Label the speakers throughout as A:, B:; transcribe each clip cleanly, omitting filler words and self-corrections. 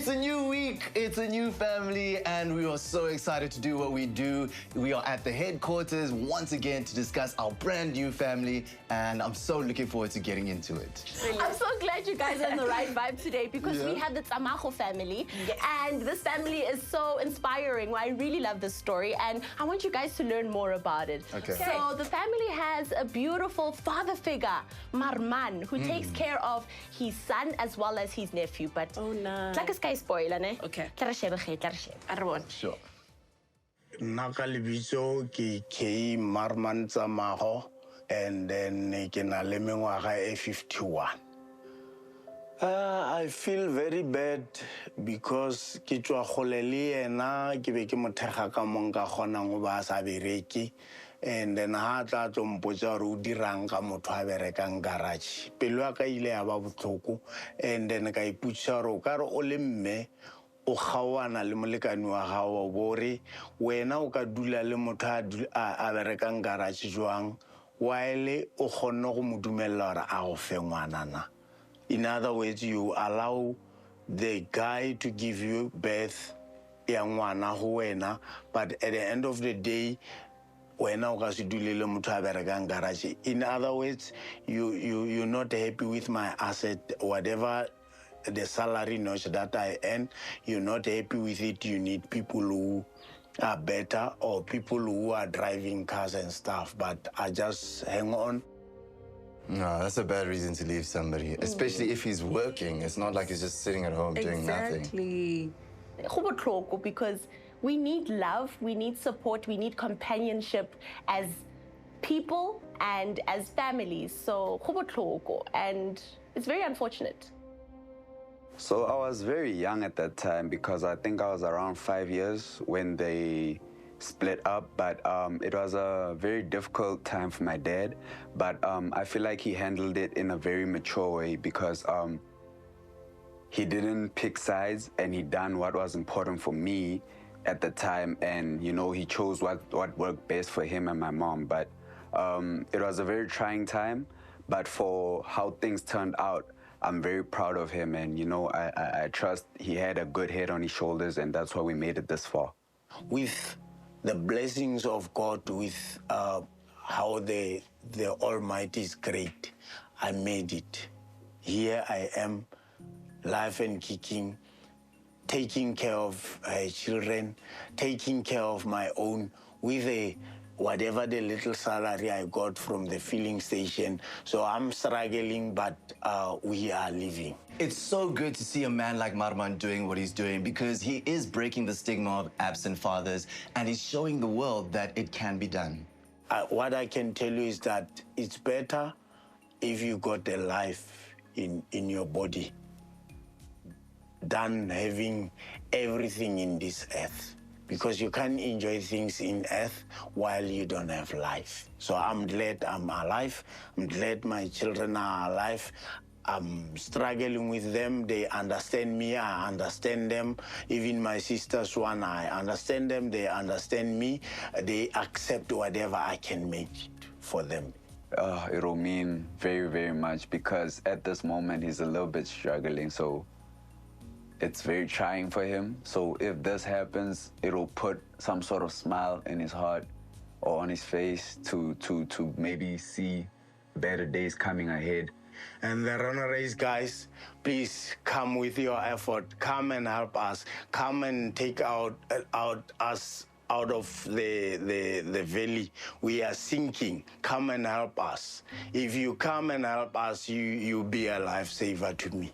A: a new week, it's a new family, and we are so excited to do what we do. We are at the headquarters once again to discuss our brand new family, and I'm so looking forward to getting into it.
B: I'm so glad you guys are in the right vibe today because we have the Tamako family, and this family is so inspiring. I really love this story, and I want you guys to learn more about it.
A: Okay.
B: So the family has a beautiful father figure, Marman, who takes care of his son as well as his nephew. But like a sky spoiler, ne?
C: Okay.
A: Sure.
D: Nakalibiso ki K Marman Tamako, and then Kenalemengwaga 51. I feel very bad because Kichwa Holeli and Kibeki Motaka Monga Honanguba Sabireki, and then Hata Tompoja Rudi Ranka Motwaberekan Garage. Peluaka ile ababutoku, and then Kaipucharo Karo Olemme. O khawana le molekani wa gago bore wena o ka dula le motho a berekang garage jwang while o kgonne go modumella gore a go fe ngwanana. In other words, you allow the guy to give you birth ya ngwana go wena, but at the end of the day wena o ka se dulele motho a berekang garage. In other words, you're not happy with my asset, whatever the salary notch that I earn, you're not happy with it. You need people who are better or people who are driving cars and stuff, but I just hang on.
A: No, that's a bad reason to leave somebody, especially if he's working. It's not like he's just sitting at home doing nothing.
C: Exactly.
B: Because we need love, we need support, we need companionship as people and as families. So, and it's very unfortunate.
E: So I was very young at that time because I think I was around 5 years when they split up, but it was a very difficult time for my dad, but I feel like he handled it in a very mature way because he didn't pick sides and he done what was important for me at the time, and you know, he chose what worked best for him and my mom. But it was a very trying time, but for how things turned out, I'm very proud of him, and you know, I trust he had a good head on his shoulders, and that's why we made it this far.
D: With the blessings of God, with how the Almighty is great, I made it. Here I am, life and kicking, taking care of children, taking care of my own, with whatever the little salary I got from the filling station. So I'm struggling, but we are living.
A: It's so good to see a man like Marman doing what he's doing because he is breaking the stigma of absent fathers and he's showing the world that it can be done.
D: What I can tell you is that it's better if you got a life in your body than having everything in this earth. Because you can't enjoy things in earth while you don't have life. So I'm glad I'm alive. I'm glad my children are alive. I'm struggling with them. They understand me. I understand them. Even my sisters, one, I understand them. They understand me. They accept whatever I can make for them.
E: It'll mean very, very much because at this moment he's a little bit struggling. So it's very trying for him. So if this happens, it'll put some sort of smile in his heart or on his face to maybe see better days coming ahead.
D: And the Reno Race guys, please come with your effort. Come and help us. Come and take us out of the valley. We are sinking. Come and help us. If you come and help us, you'll be a lifesaver to me.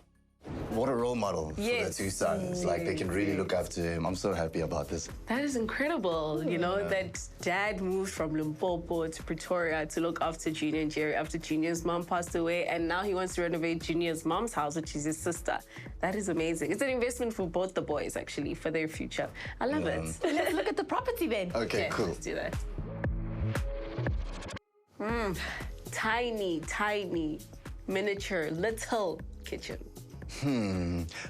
A: What a role model for their two sons. Like, they can really look after him. I'm so happy about this.
C: That is incredible, you know, that dad moved from Limpopo to Pretoria to look after Junior and Jerry after Junior's mom passed away, and now he wants to renovate Junior's mom's house, which is his sister. That is amazing. It's an investment for both the boys, actually, for their future. I love it.
B: Let's look at the property then.
A: Okay, cool.
C: Let's do that. Tiny, miniature, little kitchen.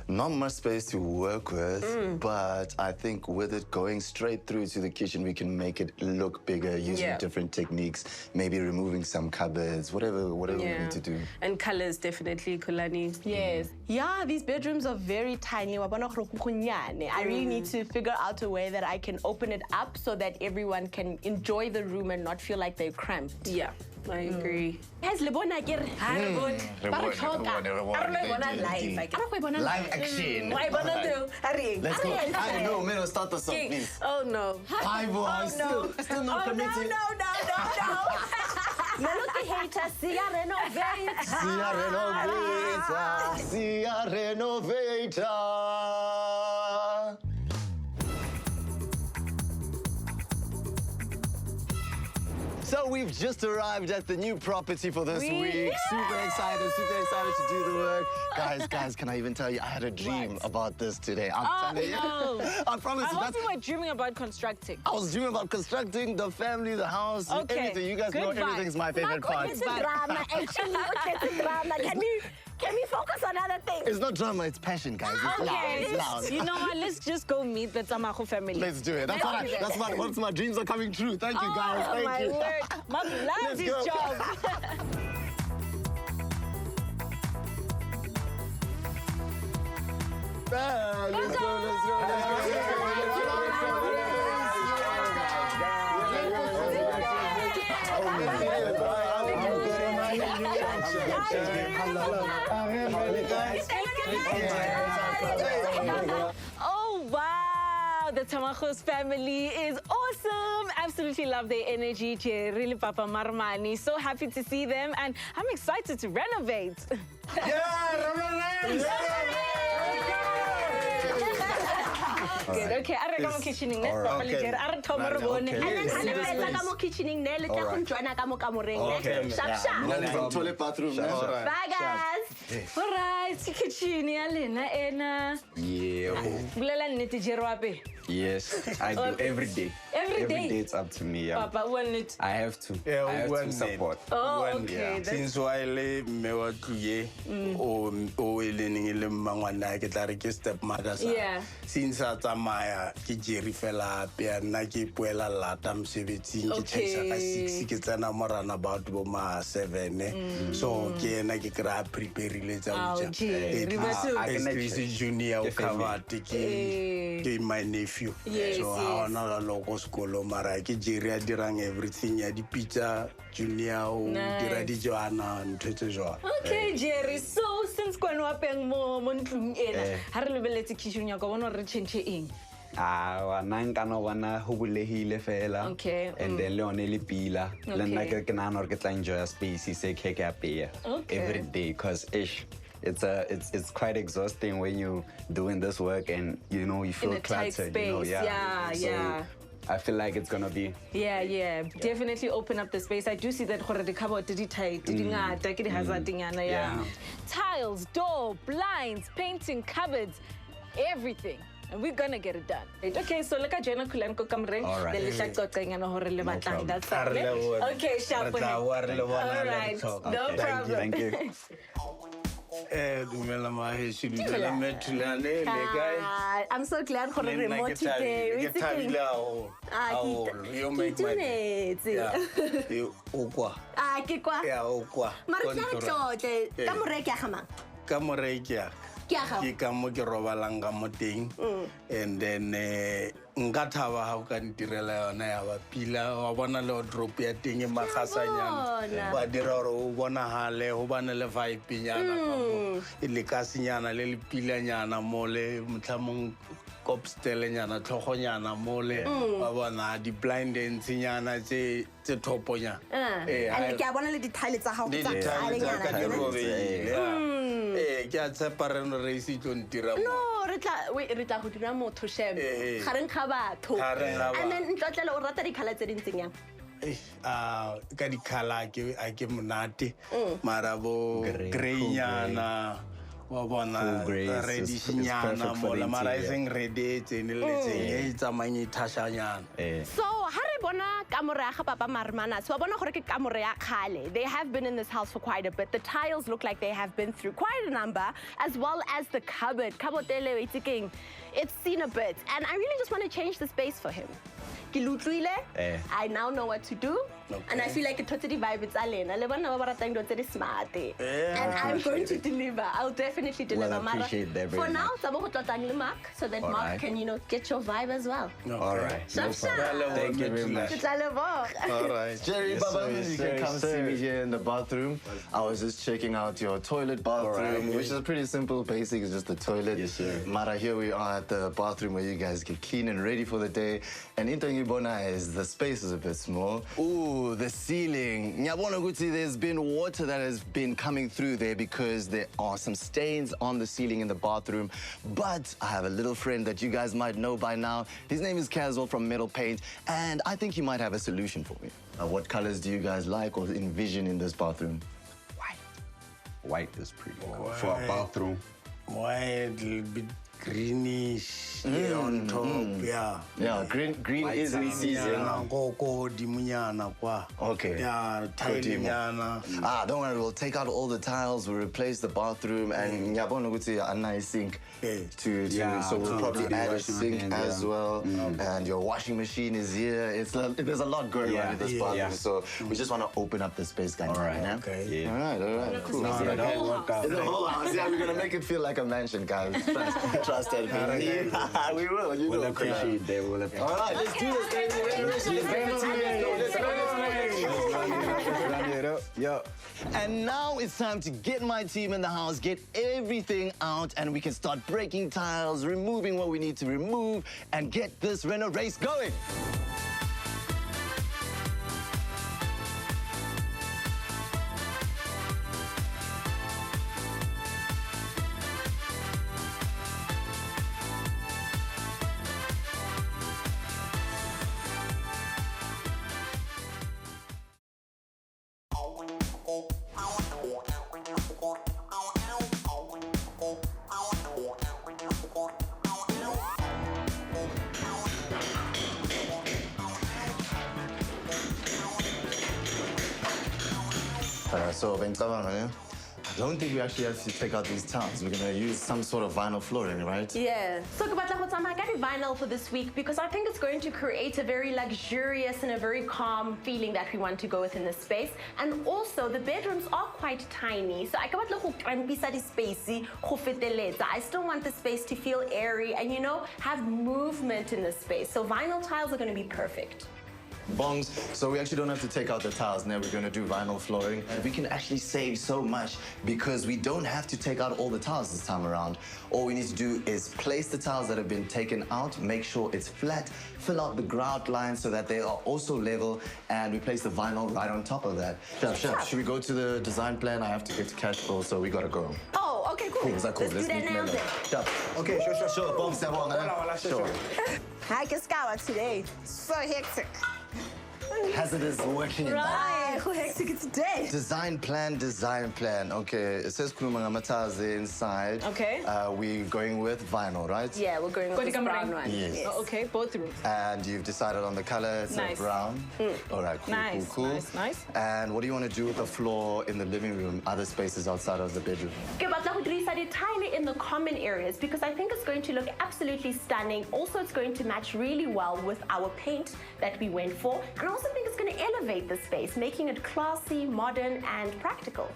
A: Not much space to work with, but I think with it going straight through to the kitchen, we can make it look bigger using different techniques, maybe removing some cupboards, whatever we need to do.
C: And colors, definitely, Kulani.
B: Yes. Yeah, these bedrooms are very tiny. I really need to figure out a way that I can open it up so that everyone can enjoy the room and not feel like they're cramped.
C: Yeah, I agree.
B: Guys, lebona ke re. Ha re bone. Ba re tlhoka. A re bona live. A re go bona
A: Live action.
B: Why bona too? Hurry.
A: Let's go. I don't know, man. Start the song, please.
C: Oh no.
A: Hi, boy. Still not committed.
B: No. Meloki hater, see ya renovate.
A: See ya renovator. See ya renovator. So we've just arrived at the new property for this week. Super excited to do the work. Guys, can I even tell you, I had a dream about this today. I'm telling you. I promise you.
F: I hope you were dreaming about constructing.
A: I was dreaming about constructing the family, the house, everything. You guys know everything's my favorite part.
B: It's drama, actually. It's drama. Can we focus on other things?
A: It's not drama, it's passion, guys. It's loud. It's loud.
F: You know what? Let's just go meet the Tamako family.
A: Let's do it. Once my dreams are coming true. Thank you, guys.
F: Oh,
A: Thank
F: my
A: you.
F: word. Mom loves his job.
A: Let's
F: Oh, wow. The Tamako's family is awesome. Absolutely love their energy. Really, Papa Marmani. So happy to see them. And I'm excited to renovate. Good. Okay, I reckon I'm kitchening next.
A: toilet bathroom.
B: Bye, guys.
F: All right, kitchen Ena.
E: Yes, I do every day.
F: Every day?
E: It's up to me.
F: Papa, when it.
E: I have to.
D: Yeah,
E: I have
D: one
E: to support.
F: Oh, okay.
D: Since while me wa tluye o learning le mangwana ke tla re ke stepmother sa.
F: Yeah.
D: Since a tsamaya ke jeri fela pe nna ke puela lata msebetsing ke tshisa ka 6 ke tsena morana about bo ma 7 so ke ena ke kra prepare le tsa uja. It's junior o covered ke my nephew.
F: Yes,
D: So I na logo skolo mara ke jeri a dirang everything ya di pizza junior o dira di joana ntwetse jwa.
F: Okay, Jerry. So since when wapeng mo ntlung ena, ha re lebeletse kitchen ya go bona re change eng.
E: Nka no bona ho bulehile fela.
F: Okay.
E: And then le one le pila. Le nna ke na no ke tla enjoy space se ke ke apea every day cause it's quite exhausting when you doing this work and you know you feel
F: in a tight
E: cluttered,
F: space.
E: you know,
F: Yeah.
E: I feel like it's gonna be.
F: Yeah. Definitely open up the space. I do see that the cupboard did tight. Yeah. Tiles, door, blinds, painting, cupboards, everything. And we're gonna get it done. Okay, so look at Jenna Kulanko Kamring.
E: All right.
F: That's okay. Okay, sharp. All right. No problem.
E: Thank you.
D: Dumela maheshi dumela methulane le guy.
B: I'm so glad for the remote today.
D: Ke thabile you make my day. O kwa.
B: Ke kwa.
D: Ya o kwa.
B: Mara tla tlotle ka moreki ya gamang.
D: Ka moreki ya. Ke ka mo ke robalang ka mo teng and then nka thaba ha o ka ntirela yona ya ba pila wa bona le drop ya teng e magasanyana ba dira gore o bona hale ho bana le vibe nyana e le kasinyana le le pilanyana mole motlamong kopstele nyana tlhogonyana mole ba bona di blind nyana tse toponya
B: and ke a bona le di-tile tsa gago tsa kgale nyana
D: ke a tshepa Reno Race e tlo ntira
B: no re tla go dira motho shebe gareng ga batho and then ntlotlele o rata di-color tse dintseng yang
D: ka di-color a ke monate mara bo grey nyana wa bona reddish nyana mola mara e seng red e tsene le tseng e tsamang e thashanyana
B: so ha re bona kamore ya ga Papa Marmana, so bona gore ke kamore ya kgale. They have been in this house for quite a bit. The tiles look like they have been through quite a number, as well as the cupboard. It's seen a bit, and I really just want to change the space for him. I now know what to do, and I feel like it's totally vibe. It's Alena. Smart, and I'm going to deliver. I'll definitely deliver.
A: Well, I appreciate that very
B: For now,
A: much.
B: Mark, so that
A: All
B: Mark
A: right.
B: can, get your vibe as well.
A: All right. No problem. Thank you very much. All right. Jerry,
D: Yes,
A: Baba,
D: sir, yes,
A: you
D: sir,
A: can come
D: yes,
A: see
D: sir.
A: me here in the bathroom. I was just checking out your toilet bathroom, which is pretty simple, basic. It's just the toilet.
D: Yes, sir.
A: Mara, here we are at the bathroom where you guys get clean and ready for the day. And into Ngibona is the space is a bit small. Ooh, the ceiling. Ngiyabona ukuthi there's been water that has been coming through there because there are some stains on the ceiling in the bathroom. But I have a little friend that you guys might know by now. His name is Cashbuild from Metal Paint, and I think he might have a solution for me. What colors do you guys like or envision in this bathroom?
E: White is pretty good for a bathroom.
D: White, little bit greenish on top, yeah.
A: Yeah, green is in season. Okay.
D: Yeah,
A: Godimo. Don't worry, we'll take out all the tiles, we'll replace the bathroom, and ngiyabona ukuthi a nice sink so we'll probably add a sink as well. And your washing machine is here. There's a lot going on in this bathroom, so we just want to open up the space, guys.
E: All right.
D: Okay.
A: All right, cool.
D: It's
A: The whole house, yeah, we're gonna make it feel like a mansion, guys. Trust that. We will, you know.
E: We'll appreciate that. We'll appreciate
A: All right, let's do this, baby. Renovation. Let's
E: Run it up. Yo.
A: And now it's time to get my team in the house, get everything out, and we can start breaking tiles, removing what we need to remove, and get this Reno Race going. So I don't think we actually have to take out these tiles. We're gonna use some sort of vinyl flooring, right?
B: Yeah. So I got vinyl for this week because I think it's going to create a very luxurious and a very calm feeling that we want to go with in this space. And also the bedrooms are quite tiny. So I still want the space to feel airy and have movement in the space. So vinyl tiles are going to be perfect.
A: Bongs, so we actually don't have to take out the tiles. Now we're going to do vinyl flooring. And we can actually save so much because we don't have to take out all the tiles this time around. All we need to do is place the tiles that have been taken out, make sure it's flat, fill out the grout lines so that they are also level, and we place the vinyl right on top of that. Chef, should we go to the design plan? I have to get to Cashbuild, so we got to go.
B: Oh, okay, cool.
A: Is that cool?
B: Let's do that now then.
A: Okay, sure. Bongs, sure.
B: Hi, Kaskawa today. So hectic.
A: Hazardous working
B: Right, how hectic it's today.
A: Design plan. Okay, it says Kulumangamatas inside.
F: Okay.
A: We're going with vinyl, right?
B: Yeah, we're going with this brown one.
A: Yes.
F: Oh, okay, both rooms.
A: And you've decided on the color, it's
F: Nice.
A: brown. All right, cool.
F: Nice.
A: And what do you want to do with the floor in the living room, other spaces outside of the bedroom?
B: Okay, but we decided tile in the common areas because I think it's going to look absolutely stunning. Also, it's going to match really well with our paint that we went for. And I also think it's going to elevate the space, making it classy, modern, and practical.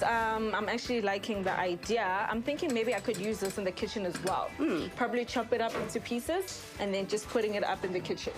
F: I'm actually liking the idea. I'm thinking maybe I could use this in the kitchen as well. Probably chop it up into pieces and then just putting it up in the kitchen.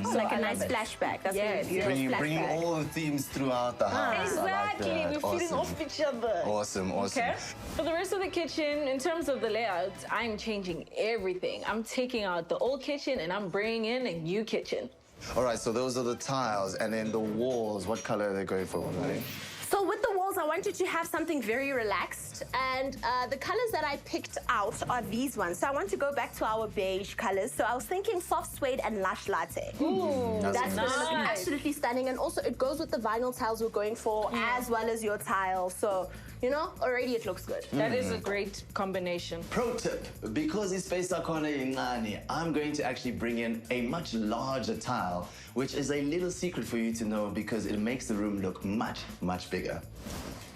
B: So like a nice flashback. That's
F: Yes,
B: what it is.
A: Bringing all the themes throughout the house.
F: Exactly,
A: I like that.
F: we're feeding off each other.
A: Awesome.
F: Okay. For the rest of the kitchen, in terms of the layout, I'm changing everything. I'm taking out the old kitchen and I'm bringing in a new kitchen.
A: All right, so those are the tiles, and then the walls, what color are they going for? Right?
B: So with the walls, I wanted to have something very relaxed. And the colors that I picked out are these ones. So I want to go back to our beige colors. So I was thinking soft suede and lush latte.
F: Ooh,
B: That's
F: nice.
B: going to look absolutely stunning. And also it goes with the vinyl tiles we're going for as well as your tiles. So, you know, already it looks good.
F: That is a great combination.
A: Pro tip, because it's space akona ingani, I'm going to actually bring in a much larger tile, which is a little secret for you to know because it makes the room look much, much bigger.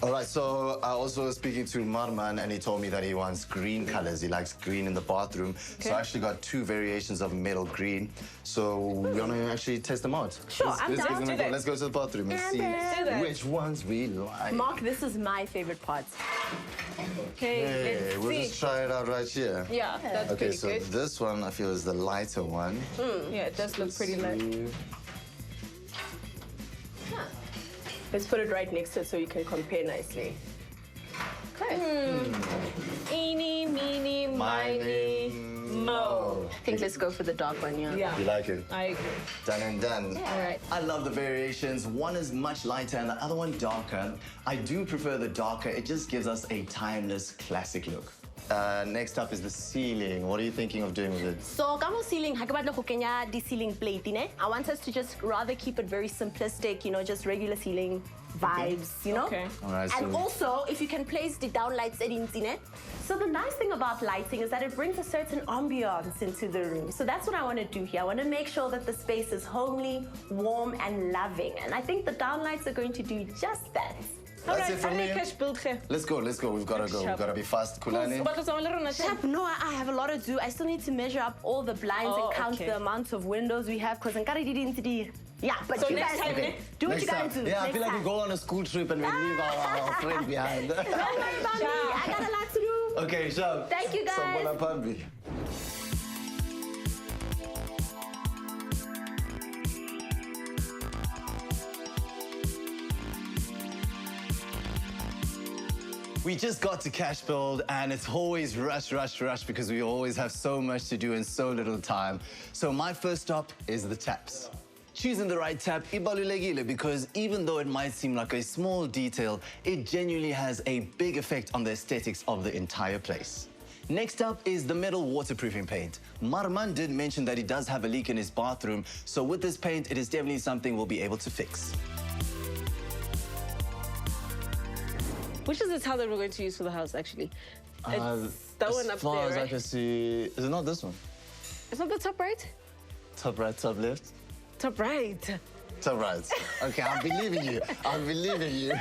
A: All right, so I also was speaking to Marman and he told me that he wants green colors. He likes green in the bathroom. So I actually got 2 variations of metal green. So we're gonna actually test them out.
B: Sure, I'm down to
A: Let's go to the bathroom and see which ones we like.
B: Mark, this is my favorite part.
F: Okay, let's
A: We'll
F: see.
A: just try it out right here.
F: Yeah, that's
A: Okay,
F: pretty
A: so
F: good.
A: this one I feel is the lighter one.
F: Yeah, it does look pretty light.
B: Let's put it right next to it so you can compare nicely. Okay.
F: Eeny, meeny, miny, mo.
B: I think let's go for the dark one, yeah.
F: Yeah,
A: You like it?
F: I agree.
A: Done and done.
F: All right.
A: I love the variations. One is much lighter and the other one darker. I do prefer the darker. It just gives us a timeless classic look. Next up is the ceiling. What are you thinking of doing with it?
B: So, kamo ceiling, ha ke batla go kenya di ceiling plate, ne? I want us to just rather keep it very simplistic, you know, just regular ceiling vibes, you know?
F: Okay.
A: All right,
B: And
A: so-
B: also, if you can place the downlights in, so the nice thing about lighting is that it brings a certain ambiance into the room. So that's what I want to do here. I want to make sure that the space is homely, warm, and loving. And I think the downlights are going to do just that.
A: That's it from me.
F: Cashbuild here.
A: Let's go. We've got to go. We've got to be fast. Kulani.
B: Chap, no, I have a lot to do. I still need to measure up all the blinds
F: Oh,
B: and count
F: okay.
B: the amount of windows we have. Because yeah, but
F: So
B: you
F: next
B: guys
F: time,
B: okay. Do what
A: Next
B: you gotta
A: time.
B: do.
A: Yeah, I
B: Next
A: feel like we
B: time.
A: go on a school trip and we leave our friend behind.
B: Don't worry about me. I got a lot to do.
A: Okay, Shab.
B: Thank you, guys.
A: Sabona Pambi. We just got to Cashbuild and it's always rush because we always have so much to do in so little time. So my first stop is the taps. Choosing the right tap ibalulekile because even though it might seem like a small detail, it genuinely has a big effect on the aesthetics of the entire place. Next up is the metal waterproofing paint. Marman did mention that he does have a leak in his bathroom, so with this paint, it is definitely something we'll be able to fix.
C: Which is the tile that we're going to use for the house, actually? It's that one up
A: As far
C: there,
A: as I
C: right?
A: can see, is it not this one?
C: It's not the top right?
A: Top right, top left?
C: Top right.
A: Top right. Okay, I'm believing you. I'm believing you.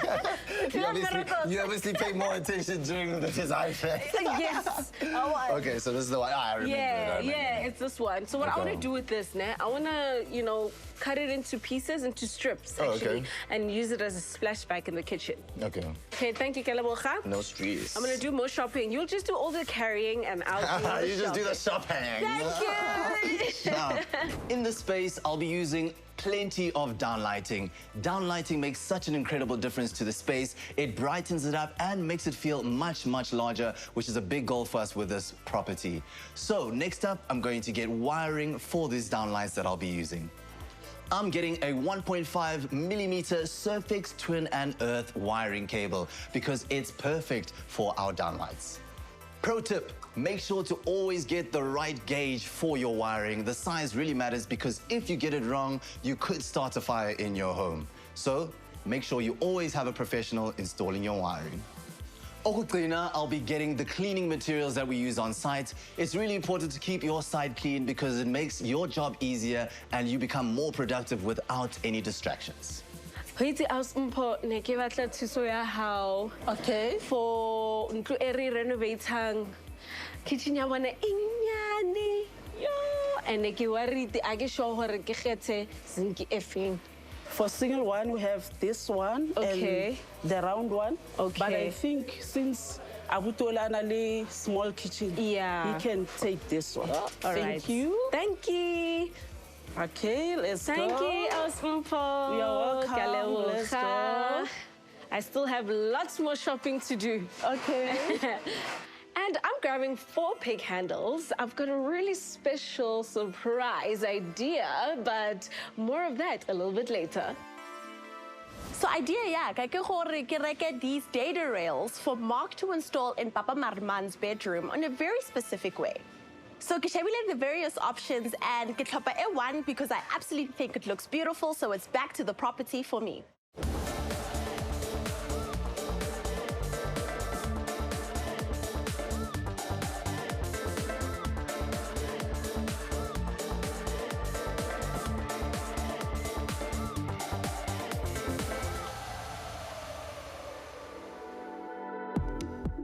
A: You obviously paid more attention during the design phase.
C: Yes.
A: Okay, so this is the one. I remember it. I remember it.
C: It's this one. So what I want to
A: Okay.
C: do with this, I want to, cut it into pieces, into strips,
A: Oh,
C: actually,
A: okay.
C: and use it as a splashback in the kitchen.
A: Okay.
C: Okay, thank you, Kalabocha.
A: No stress.
C: I'm going to do more shopping. You'll just do all the carrying and I'll do all the
A: You just do the shopping.
C: Thank you.
A: Now, in this space, I'll be using plenty of downlighting. Downlighting makes such an incredible difference to the space. It brightens it up and makes it feel much, much larger, which is a big goal for us with this property. So next up, I'm going to get wiring for these downlights that I'll be using. I'm getting a 1.5 millimeter Surfix twin and earth wiring cable because it's perfect for our downlights. Pro tip, make sure to always get the right gauge for your wiring. The size really matters because if you get it wrong, you could start a fire in your home. So make sure you always have a professional installing your wiring. Okugcina, I'll be getting the cleaning materials that we use on site. It's really important to keep your site clean because it makes your job easier and you become more productive without any distractions.
C: Hoiti aus mpo ne ke batla thuso ya hao.
B: Okay.
C: For ntlo e re renovatang kitchen ya bona e nyane. Yo, and ne ke worried a ke sure hore ke kgethe zinki e feng.
G: For single one, we have this one
C: Okay.
G: and the round one.
C: Okay.
G: But I think since Abutolana le small kitchen,
C: Yeah.
G: he can take this one.
C: All
G: Thank
C: right.
G: you.
C: Thank you.
G: Okay, let's
C: Thank
G: go.
C: you, Ausmpo.
G: You're welcome. Let's go.
C: I still have lots more shopping to do.
G: Okay.
C: And I'm grabbing 4 pig handles. I've got a really special surprise idea, but more of that a little bit later.
B: So idea, yeah, ke gore ke reke these data rails for Mark to install in Papa Marman's bedroom in a very specific way. So ke shebile the various options and ke tlhopha one because I absolutely think it looks beautiful, so it's back to the property for me.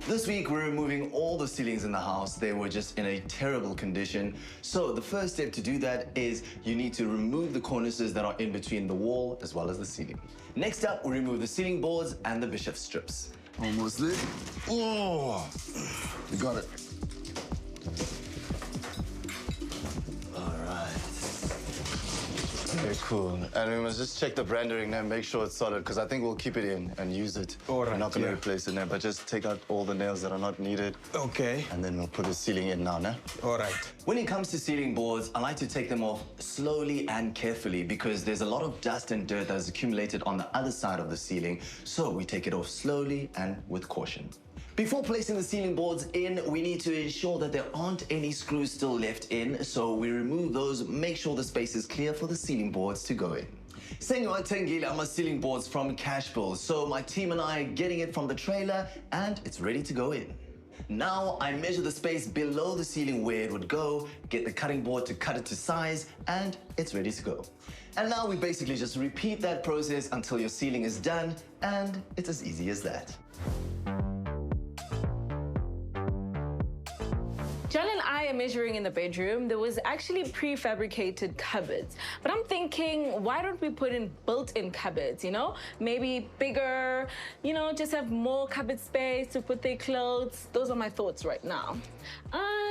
A: This week, we're removing all the ceilings in the house. They were just in a terrible condition. So the first step to do that is you need to remove the cornices that are in between the wall as well as the ceiling. Next up, we remove the ceiling boards and the bishop strips.
H: Almost lit. Oh, we got it.
A: Very cool. And we must just check the branding now, make sure it's solid, because I think we'll keep it in and use it.
D: All right,
A: We're not going to
D: yeah.
A: replace it now, but just take out all the nails that are not needed.
D: Okay.
A: And then we'll put the ceiling in now, nah?
D: All right.
A: When it comes to ceiling boards, I like to take them off slowly and carefully because there's a lot of dust and dirt that has accumulated on the other side of the ceiling. So we take it off slowly and with caution. Before placing the ceiling boards in, we need to ensure that there aren't any screws still left in, so we remove those, make sure the space is clear for the ceiling boards to go in. Sengiwatengile ama ceiling boards from Cashbuild, so my team and I are getting it from the trailer and it's ready to go in. Now I measure the space below the ceiling where it would go, get the cutting board to cut it to size, and it's ready to go. And now we basically just repeat that process until your ceiling is done, and it's as easy as that.
F: John and I are measuring in the bedroom. There was actually prefabricated cupboards. But I'm thinking, why don't we put in built-in cupboards, you know? Maybe bigger, you know, just have more cupboard space to put their clothes. Those are my thoughts right now.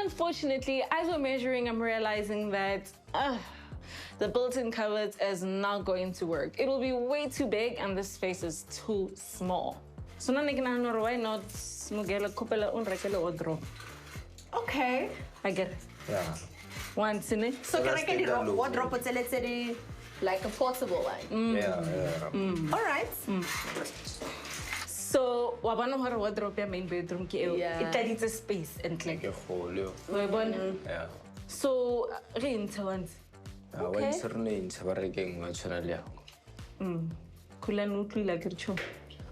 F: Unfortunately, as we're measuring, I'm realizing that the built-in cupboards is not going to work. It will be way too big and the space is too small. So why not wardrobe?
B: Okay.
F: I get it.
D: Yeah.
F: Once in it.
B: So can I get it wardrobe like a portable one? All right.
F: So wabana hore wardrobe ya main bedroom ke eo
B: Yeah.
F: it tladitse space and like
I: Ke kgolo.
F: wa bona.
I: Yeah.
F: So re ntsha once.
I: Wa itserne ntsha ba re keng wa tshwana le ya.
F: Khula nutlu la ke tsho.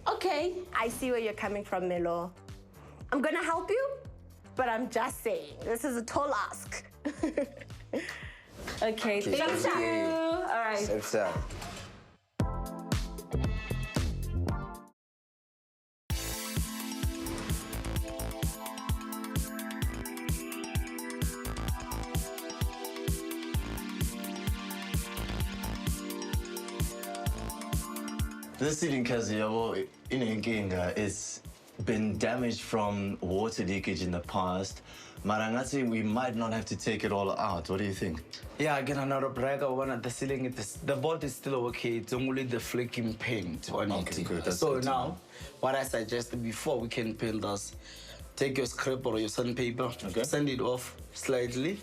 B: Okay, I see where you're coming from, Melo. I'm gonna help you, but I'm just saying, this is a tall ask.
F: Okay, thank you. All right.
E: It's that.
A: This ceiling, Kazi, it's been damaged from water leakage in the past. Marangati, we might not have to take it all out. What do you think?
G: Yeah, again, another breaker one at the ceiling. The board is still okay. It's only the flaking paint on
A: Okay,
G: it.
A: good. That's
G: So
A: good to
G: now,
A: know.
G: what I suggested before we can paint this, take your scrap or your sandpaper,
A: Okay.
G: sand it off slightly,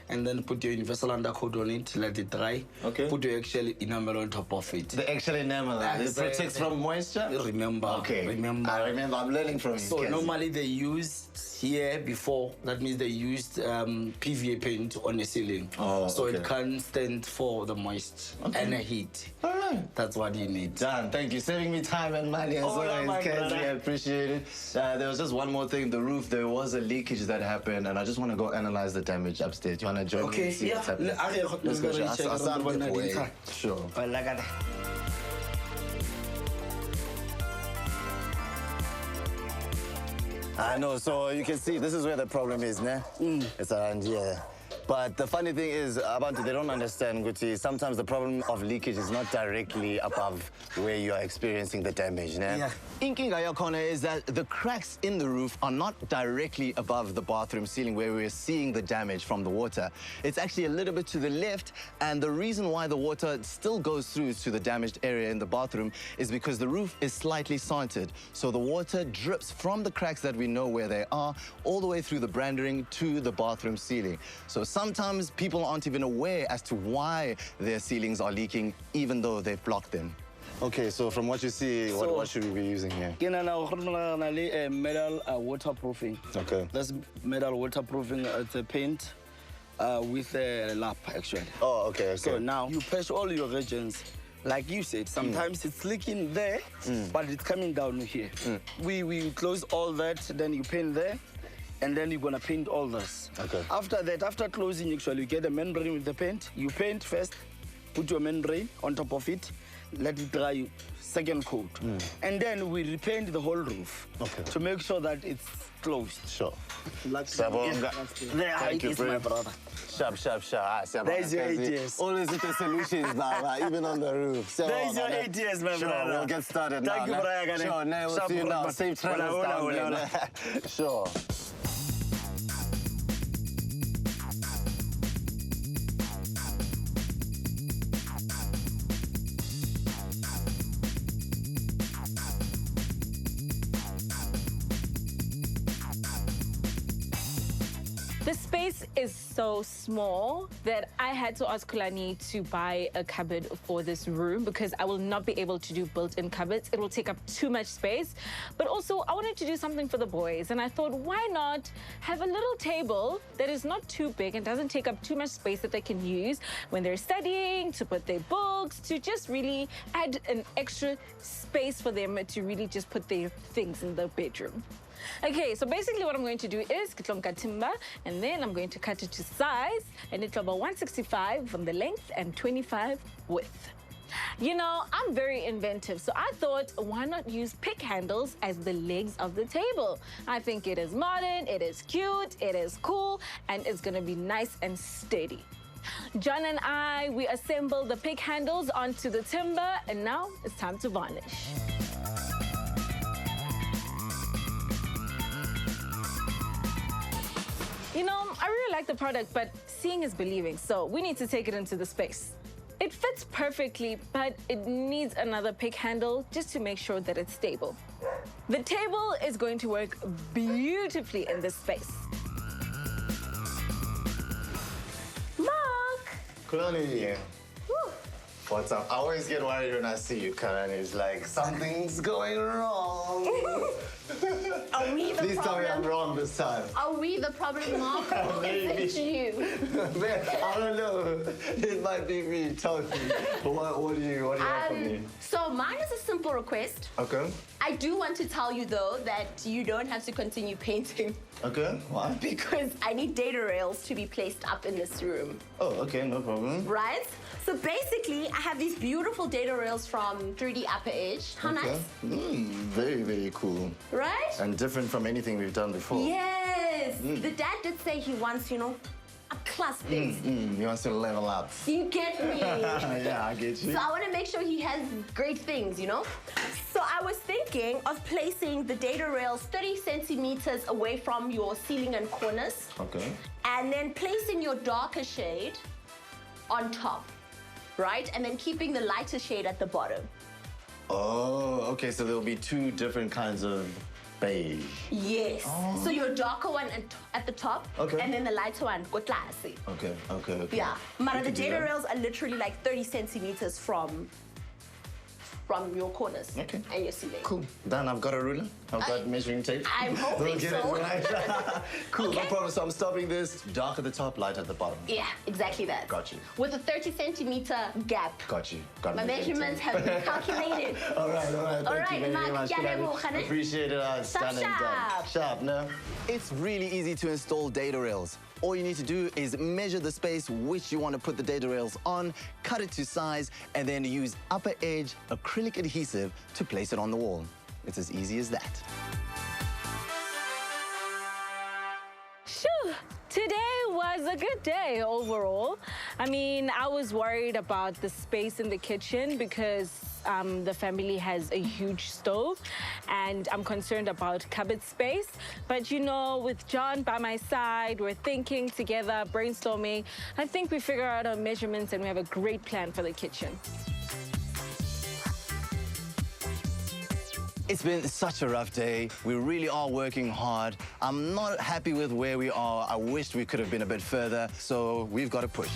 G: and then put your universal undercoat on it, let it dry.
A: Okay.
G: Put your actual enamel on top of it.
A: The actual enamel, it protects from moisture?
G: Remember.
A: Okay.
G: Remember.
A: I remember. I'm learning from you.
G: So
A: Kazi.
G: normally they used here before, that means they used PVA paint on the ceiling.
A: Oh,
G: so
A: okay.
G: it can't stand for the moist and the heat.
A: All right.
G: That's what you need.
A: Done. Thank you. Saving me time and money as
G: Oh, yeah,
A: always,
G: my
A: Kazi.
G: brother.
A: I appreciate it. There was just one more thing. The roof, there was a leakage that happened, and I just want to go analyze the damage upstairs. Do you want to join me
G: Okay,
A: and see what's happening? Let's go. Sure. I know, so you can see this is where the problem is, ne? It's around here. But the funny thing is, Abantu, they don't understand, Guti. Sometimes the problem of leakage is not directly above where you are experiencing the damage, ne?
G: Yeah.
A: Inkinga yakona is that the cracks in the roof are not directly above the bathroom ceiling where we're seeing the damage from the water. It's actually a little bit to the left, and the reason why the water still goes through to the damaged area in the bathroom is because the roof is slightly slanted. So the water drips from the cracks that we know where they are all the way through the branding to the bathroom ceiling. So sometimes people aren't even aware as to why their ceilings are leaking, even though they've blocked them. Okay, so from what you see, what should we be using here?
G: Metal waterproofing.
A: Okay.
G: That's metal waterproofing. It's a paint with a lap, actually.
A: Oh, okay.
G: So now you patch all your regions. Like you said, sometimes it's leaking there, but it's coming down here. We close all that, then you paint there, and then you're gonna paint all this.
A: Okay.
G: After that, after closing, actually, you get a membrane with the paint. You paint first, put your membrane on top of it, let it dry, second coat. And then we repaint the whole roof to make sure that it's closed.
A: Sure.
G: Thank you, my brother.
A: Sharp.
G: There's your 8 years.
A: Always with the solutions now, even on the roof.
G: There's your 8 years, my
A: sure,
G: brother.
A: We'll get started now.
G: Thank you, brother.
A: Sure, now we'll see you now. Safe travels down there. Sure.
F: The space is so small that I had to ask Kulani to buy a cupboard for this room because I will not be able to do built-in cupboards. It will take up too much space. But also, I wanted to do something for the boys. And I thought, why not have a little table that is not too big and doesn't take up too much space that they can use when they're studying, to put their books, to just really add an extra space for them to really just put their things in the bedroom. Okay, so basically what I'm going to do is kitlonka timber, and then I'm going to cut it to size, and it's about 165 from the length and 25 width. You know, I'm very inventive, so I thought, why not use pick handles as the legs of the table? I think it is modern, it is cute, it is cool, and it's gonna be nice and steady. John and I, we assembled the pick handles onto the timber, and now it's time to varnish. You know, I really like the product, but seeing is believing, so we need to take it into the space. It fits perfectly, but it needs another pick handle just to make sure that it's stable. The table is going to work beautifully in this space. Mark!
A: Kulani. What's up? I always get worried when I see you, Kulani. It's like something's going wrong.
B: Are we the
A: Please tell me I'm
B: problem?
A: wrong this time.
B: Are we the problem, Mark? Or is it you?
A: Man, I don't know. It might be me. Tell me. What do you have for me?
B: So mine is a simple request.
A: Okay.
B: I do want to tell you, though, that you don't have to continue painting.
A: Okay. Why?
B: Because I need data rails to be placed up in this room.
A: Oh, okay. No problem.
B: Right? So basically, I have these beautiful data rails from 3D Upper Edge. How nice?
A: Very, very cool.
B: Right?
A: And different from anything we've done before.
B: Yes. The dad did say he wants, you know, up-class things.
A: He wants to level up.
B: You get me?
A: Yeah, I get you.
B: So I want to make sure he has great things, you know? So I was thinking of placing the data rails 30 centimeters away from your ceiling and corners.
A: Okay.
B: And then placing your darker shade on top, right? And then keeping the lighter shade at the bottom.
A: Oh, okay. So there'll be two different kinds of beige.
B: Yes.
A: Oh.
B: So your darker one at the top,
A: Okay.
B: and then the lighter one, go classy.
A: Okay.
B: Yeah. But
A: We
B: the
A: can do
B: data
A: that.
B: rails are literally like 30 centimeters from your corners and your ceiling.
A: Cool. Dan, I've got a ruler. I've got measuring tape.
B: I'm hoping
A: We'll get
B: so.
A: it right. Cool,
B: Okay.
A: no problem. So I'm stopping this. Dark at the top, light at the bottom.
B: Yeah, exactly that.
A: Got you.
B: With a 30 centimeter gap.
A: Got you. Got
B: My measurements have been calculated.
A: All right. Thank you very
B: Mark,
A: much.
B: yeah,
A: Kulani.
B: Khane.
A: Appreciate it.
B: Sharp, sharp.
A: Sharp, no? It's really easy to install data rails. All you need to do is measure the space which you want to put the data rails on, cut it to size, and then use upper edge acrylic adhesive to place it on the wall. It's as easy as that.
F: Phew. Today was a good day overall. I mean, I was worried about the space in the kitchen because the family has a huge stove and I'm concerned about cupboard space. But you know, with John by my side, we're thinking together, brainstorming. I think we figure out our measurements and we have a great plan for the kitchen.
A: It's been such a rough day. We really are working hard. I'm not happy with where we are. I wish we could have been a bit further, so we've got to push.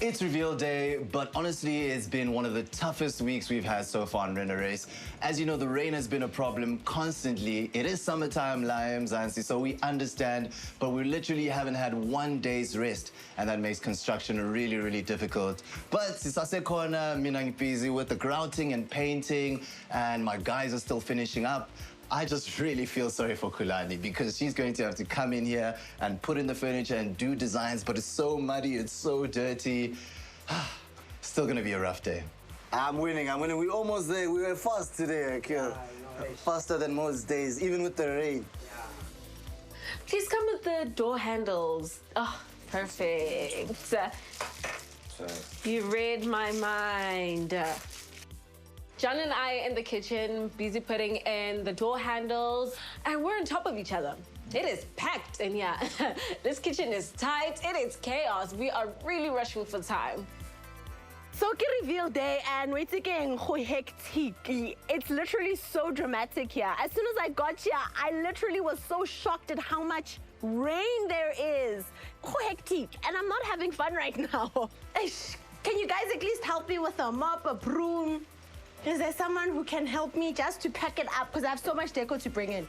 A: It's reveal day, but honestly, it's been one of the toughest weeks we've had so far in Reno Race. As you know, the rain has been a problem constantly. It is summertime, Liams, Ansi, so we understand, but we literally haven't had one day's rest, and that makes construction really, really difficult. But sisasekhona mina busy with the grouting and painting, and my guys are still finishing up. I just really feel sorry for Kulani because she's going to have to come in here and put in the furniture and do designs, but it's so muddy, it's so dirty. Still gonna be a rough day.
J: I'm winning. We're almost there. We were fast today, Akil. Faster than most days, even with the rain.
C: Please come with the door handles. Oh, perfect.
I: Sorry.
C: You read my mind. John and I in the kitchen, busy putting in the door handles, and we're on top of each other. It is packed, and yeah, this kitchen is tight. It is chaos. We are really rushing for time.
B: So ke reveal day and we're thinking hectic. It's literally so dramatic here. As soon as I got here, I literally was so shocked at how much rain there is. Hectic. And I'm not having fun right now. Can you guys at least help me with a mop, a broom? Is there someone who can help me just to pack it up? Because I have so much deco to bring in.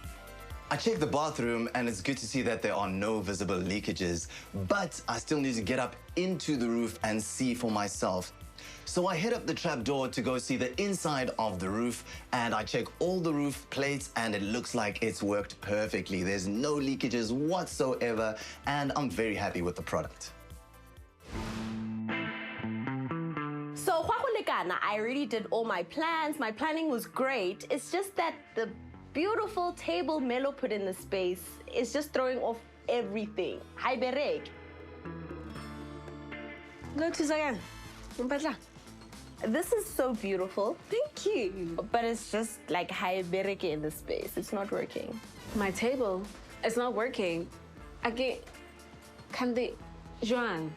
A: I checked the bathroom and it's good to see that there are no visible leakages, but I still need to get up into the roof and see for myself. So I hit up the trapdoor to go see the inside of the roof, and I check all the roof plates and it looks like it's worked perfectly. There's no leakages whatsoever, and I'm very happy with the product.
B: So I already did all my plans. My planning was great. It's just that the beautiful table Melo put in the space is just throwing off everything. Hi, Berek.
C: Go to Zayan.
B: This is so beautiful.
C: Thank you.
B: But it's just like high bereke in the space. It's not working.
C: My table, it's not working. Again, can they, Joanne?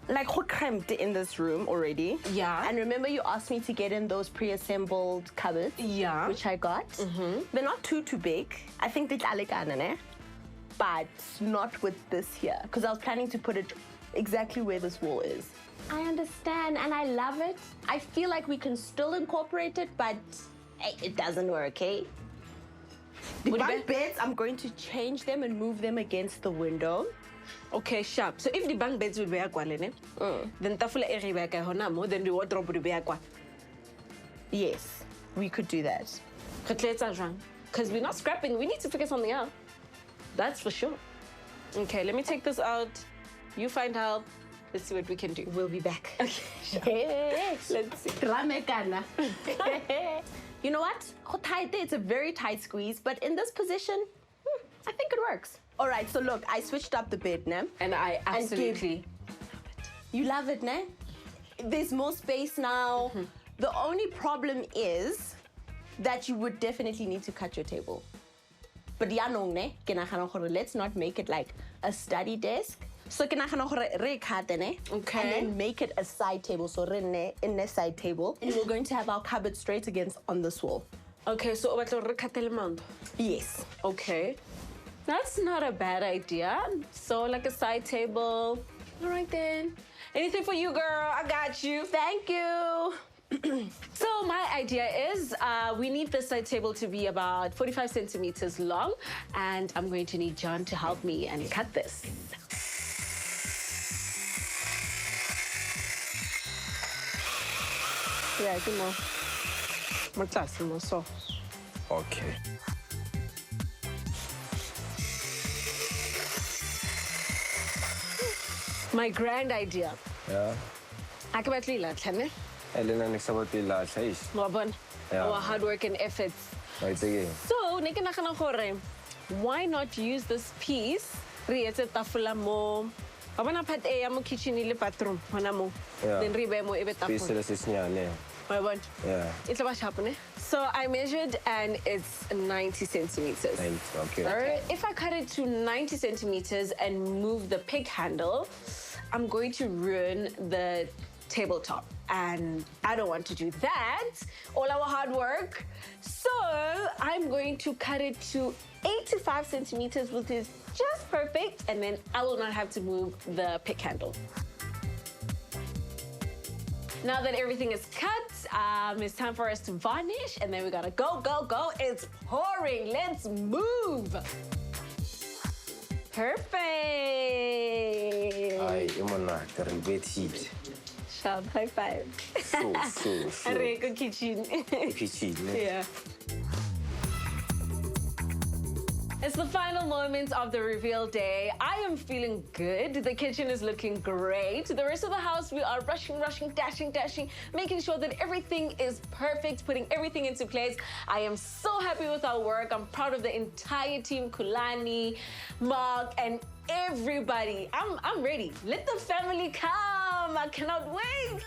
B: Like who cramped in this room already.
C: Yeah.
B: And remember you asked me to get in those pre-assembled cupboards.
C: Yeah.
B: Which I got. They're not too big. I think they're alekana, but not with this here. Because I was planning to put it exactly where this wall is. I understand and I love it. I feel like we can still incorporate it, but hey, it doesn't work, eh? The bunk beds, I'm going to change them and move them against the window.
C: Okay, sharp. So if the bunk beds will be aqua, then tafula eribeka honamo, then the wardrobe will be aqua.
B: Yes, we could do that.
C: Because we're not scrapping, we need to figure something out. That's for sure. Okay, let me take this out. You find help. Let's see what we can do.
B: We'll be back.
C: Okay. Let's see.
B: You know what? It's a very tight squeeze, but in this position, I think it works. All right, so look, I switched up the bed, ne?
C: And I absolutely
B: You love it, ne? There's more space now. The only problem is that you would definitely need to cut your table. But let's not make it like a study desk. So okay. And then make it a side table. So in a side table. And we're going to have our cupboard straight against on this wall.
C: Okay, so
B: Yes.
C: Okay. That's not a bad idea. So like a side table. All right then. Anything for you, girl. I got you.
B: Thank you.
C: So my idea is we need the side table to be about 45 centimeters long, and I'm going to need John to help me and cut this. Yeah, good more. So.
I: Okay.
C: My grand idea.
I: Yeah.
C: Akabatli latlane.
I: Elena nixabati la chase.
C: Wabon. Our hard work and efforts.
I: Right again.
C: So, why not use this piece? Rietse tafula mo. Abana pat e mo kitchen ile bathroom hona mo. Then ribe mo ebe tafula.
I: Piece le sisnyane. Yeah.
C: It's about sharp, ne? So I measured and it's 90 centimeters.
I: Okay.
C: All right. If I cut it to 90 centimeters and move the pick handle, I'm going to ruin the tabletop. And I don't want to do that. All our hard work. So I'm going to cut it to 85 centimeters, which is just perfect. And then I will not have to move the pick handle. Now that everything is cut, it's time for us to varnish, and then we gotta go, go, go. It's pouring. Let's move. Perfect.
I: Ay, imonate, ribeted.
C: Sharp, high five.
I: So.
C: Reko kitchen.
I: Kitchen.
C: Yeah. It's the final moments of the reveal day. I am feeling good. The kitchen is looking great. The rest of the house, we are rushing, dashing, making sure that everything is perfect, putting everything into place. I am so happy with our work. I'm proud of the entire team, Kulani, Mark, and everybody. I'm ready. Let the family come. I cannot wait.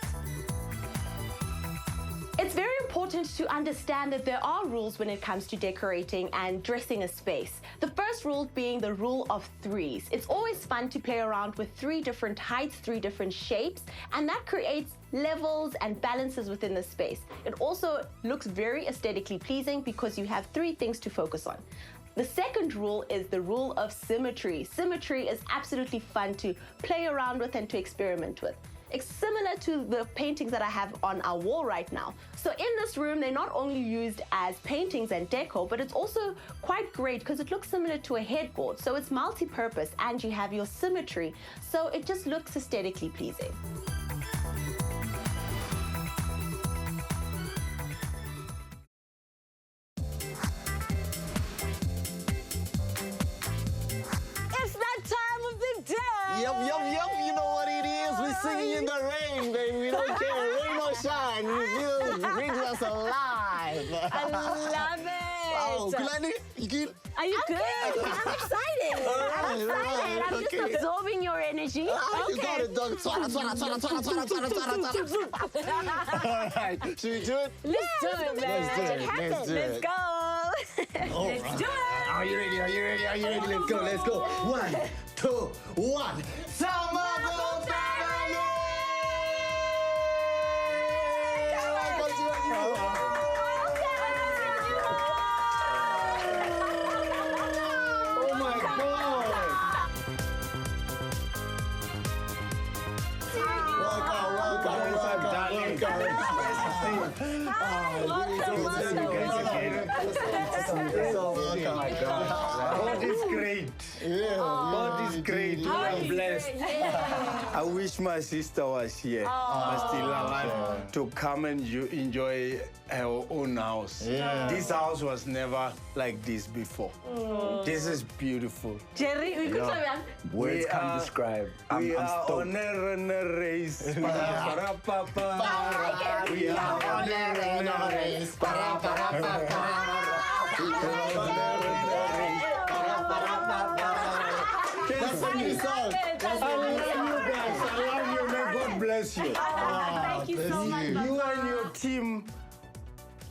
B: It's very important to understand that there are rules when it comes to decorating and dressing a space. The first rule being the rule of threes. It's always fun to play around with 3 different heights, 3 different shapes, and that creates levels and balances within the space. It also looks very aesthetically pleasing because you have 3 things to focus on. The second rule is the rule of symmetry. Symmetry is absolutely fun to play around with and to experiment with. It's similar to the paintings that I have on our wall right now. So in this room, they're not only used as paintings and decor, but it's also quite great because it looks similar to a headboard. So it's multi-purpose and you have your symmetry. So it just looks aesthetically pleasing.
J: Yep. You know what it is. We're singing in the rain, baby. We don't care. Rain or shine. It brings us alive.
C: I love it.
J: Oh, Kulani, you good?
C: Are you good?
B: I'm excited. I'm just absorbing your energy.
J: You got it, dog. Twara. All right. Should we do it?
C: Let's do it, man.
J: Let's do it.
C: Let's go. Let's do it.
J: Are you ready? Let's go. 1, 2, 1. Tamako family! Oh my God! God is great. God is great. We are blessed. I wish my sister was here, still alive, to come and enjoy her own house. This house was never like this before. This is beautiful.
C: Jerry, we could say
E: Words can't describe.
D: We
E: I'm
D: are on
E: stoked.
D: a Reno Race. We are on a Reno Race.
J: That's a new song.
D: I love you guys. I love you. May God bless you.
C: Thank you so much.
D: You and your team,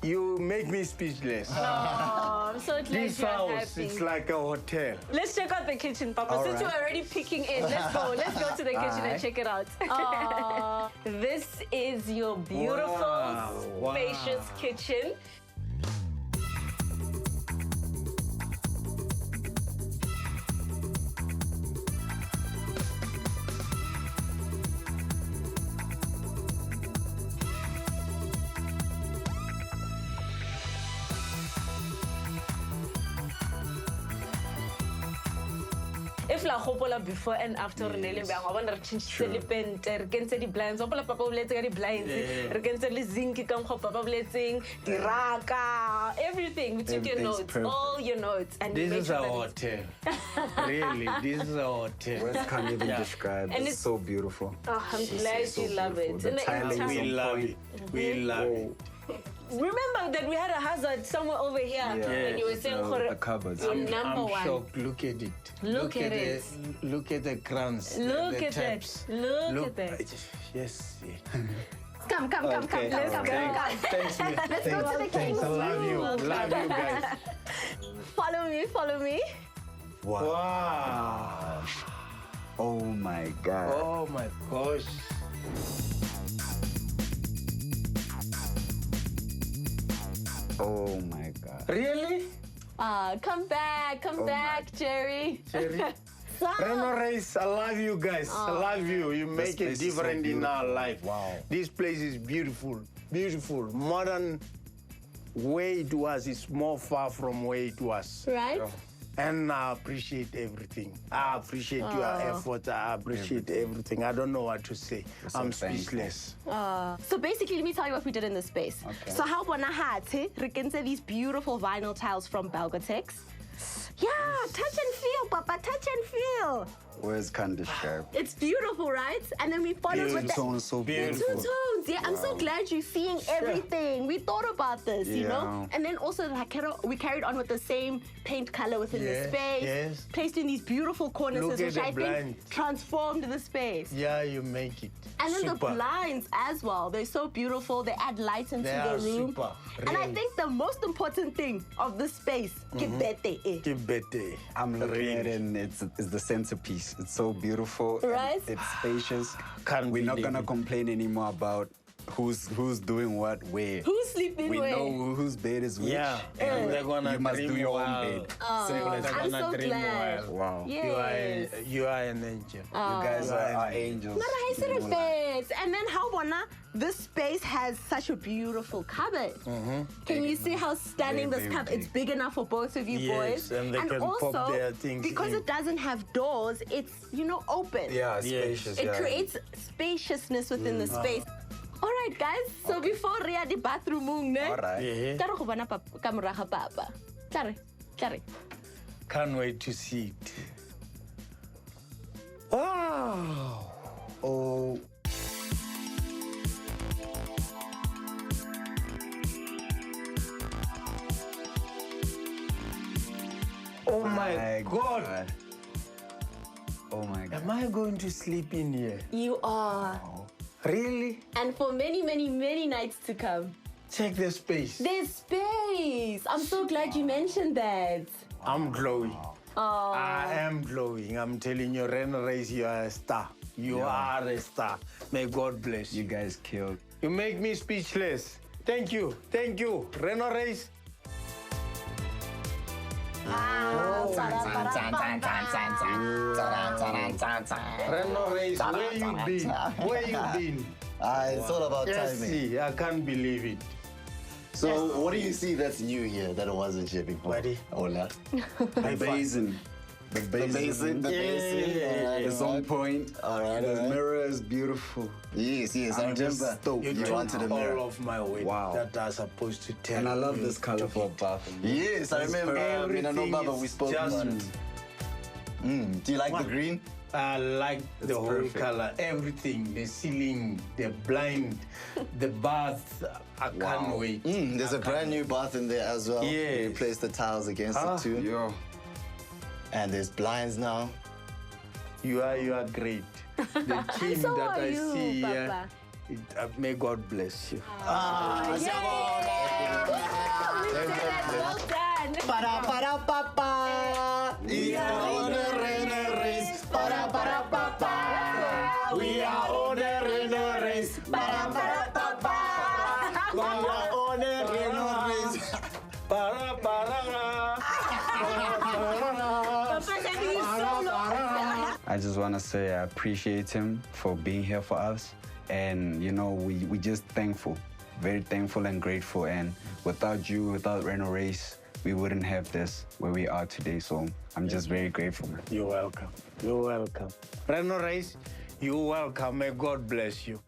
D: you make me speechless.
C: Oh, I'm so glad
D: This
C: you're
D: house,
C: happy.
D: it's like a hotel.
C: Let's check out the kitchen, Papa. Since you're already picking it, let's go. Let's go to the kitchen and check it out. This is your beautiful, spacious kitchen. If la hopola before and after Renele bang wa bona re change le pente re kentse di blinds hopola papa o letse ka di blinds re kentse le zinc ka mkho papa o letseng di raka everything we took your notes all your notes and
D: This is a hotel. Really, this is a hotel.
E: Words can't even describe.
C: And
E: It's so beautiful.
C: Oh, I'm glad
E: so
C: you love
E: beautiful.
C: it.
E: The
C: And the
E: tiling
C: entire-
E: is
D: We
E: on
D: love
E: point.
D: it. We love it.
C: Remember that we had a hazard somewhere over here when you were saying
E: The cupboards.
C: you're number
D: I'm
C: one.
D: shocked. Look at it.
C: Look at it.
D: Look at the crowns.
C: Look
D: the
C: at
D: taps.
C: it. Look at it.
D: Yes.
B: Come.
C: Let's go.
D: Thanks, man.
B: Let's go to the
D: Thanks. I
B: king's
D: love you.
B: room.
D: Love you guys.
B: Follow me.
D: Wow.
E: Oh my God.
D: Oh my gosh.
E: Oh my God.
D: Really?
B: Come back, Jerry.
D: Jerry?
B: up?
J: Reno Race, I love you guys. I love you. You make it different in our life.
A: Wow.
J: This place is beautiful, beautiful. Modern way it was is more far from where it was.
B: Right?
J: And I appreciate everything. I appreciate your effort. I appreciate everything. I don't know what to say. I'm speechless.
B: So basically, let me tell you what we did in this space.
E: Okay.
B: So how bona hati, Rikense these beautiful vinyl tiles from Belgotex. Yeah, touch and feel, Papa, touch and feel.
E: Where's Candy Sharp?
B: It's beautiful, right? And then we followed with the
E: Tones so
B: the
E: beautiful.
B: two tones. Yeah, I'm so glad you're seeing everything. We thought about this, you know? And then also we carried on with the same paint color within the space.
J: Yes.
B: Placed in these beautiful cornices,
J: Look at
B: which
J: the
B: I
J: blinds.
B: think transformed the space.
J: Yeah, you make it.
B: And then
J: super.
B: the blinds as well. They're so beautiful. They add light into
J: They
B: the
J: are
B: room.
J: super.
B: And I
J: Really.
B: think the most important thing of this space,
J: Keep better.
E: I'm looking at it and it's the centerpiece. It's so beautiful. and
B: Right?
E: It's spacious.
J: Can't
E: We're not
J: believe
E: gonna
J: it.
E: complain anymore about who's doing what where.
B: Who's sleeping
E: We
B: where?
E: know whose bed is which.
J: Yeah, and they're gonna
E: You must
J: dream
E: do your own
J: well.
E: bed.
J: They're
B: I'm
J: gonna
B: so
J: dream
B: glad.
J: well.
E: Wow.
B: Yes.
J: You are an angel.
E: You guys are angels.
B: Mara, I said it best. And then how bona, this space has such a beautiful cupboard. Can you see how stunning
E: Very,
B: this
E: very
B: cupboard? It's big enough for both of you
J: Yes,
B: boys.
J: and they can
B: also,
J: pop their things
B: because
J: in.
B: it doesn't have doors, it's, open.
E: Yeah,
J: Yes.
E: spacious.
B: It
E: yeah.
B: creates spaciousness within the space. All right, guys. So before we are the bathroom, ne?
E: All right.
J: Yeah.
B: Tla re go bona ka morago ga papa. Tla re.
J: Can't wait to see it. Wow.
E: Oh.
J: Oh my God.
E: Oh my God.
J: Am I going to sleep in here?
B: You are.
J: Really?
B: And for many, many, many nights to come.
J: Check the space.
B: There's space. I'm so glad you mentioned that.
J: I'm glowing. I am glowing. I'm telling you, Reno Race, you are a star. You are a star. May God bless
E: You
J: you.
E: guys killed.
J: You make me speechless. Thank you. Thank you. Reno Race. Reno Race, where you been? Where you been?
A: It's all about
J: Yes,
A: timing.
J: see, I can't believe it.
A: So, what do you see that's new here that wasn't here before?
J: Buddy.
A: Hola.
E: The basin. The basin.
A: The basin. All right,
E: It's on point.
A: All right,
E: The
A: all right.
E: mirror is beautiful.
A: Yes, I
E: I'm just
A: remember.
E: stoked.
A: You
J: took
A: wanted a mirror.
J: all of my weight
E: Wow.
J: that I was supposed to tell
E: And I love
J: you
E: this color
J: to
E: for a
J: get.
E: bathroom.
A: Yes, I remember. I know
J: Everything
A: Baba,
J: is
A: we spoke
J: just-
A: about it. Do you like the green?
J: I like the whole
E: perfect.
J: color, everything, the ceiling, the blind, the bath. I can't wait.
A: There's
J: I
A: a
J: can't
A: brand new bath in there as well.
J: Yes.
A: You replace the tiles against
J: Ah.
A: it too.
E: Yo.
A: And there's blinds now.
J: You are great. The team
B: so
J: that
B: are
J: I
B: you,
J: see here,
B: Papa.
J: may God bless you.
B: We did it. Well done.
A: Para,
J: We are on the Reno Race. We are on the Reno Race. We are on the Reno Race.
E: I just want to say I appreciate him for being here for us. And, we just thankful, very thankful and grateful. And without you, without Reno Race, we wouldn't have this where we are today. So I'm just very grateful.
J: You're welcome. You're welcome. Reno Race, you're welcome. May God bless you.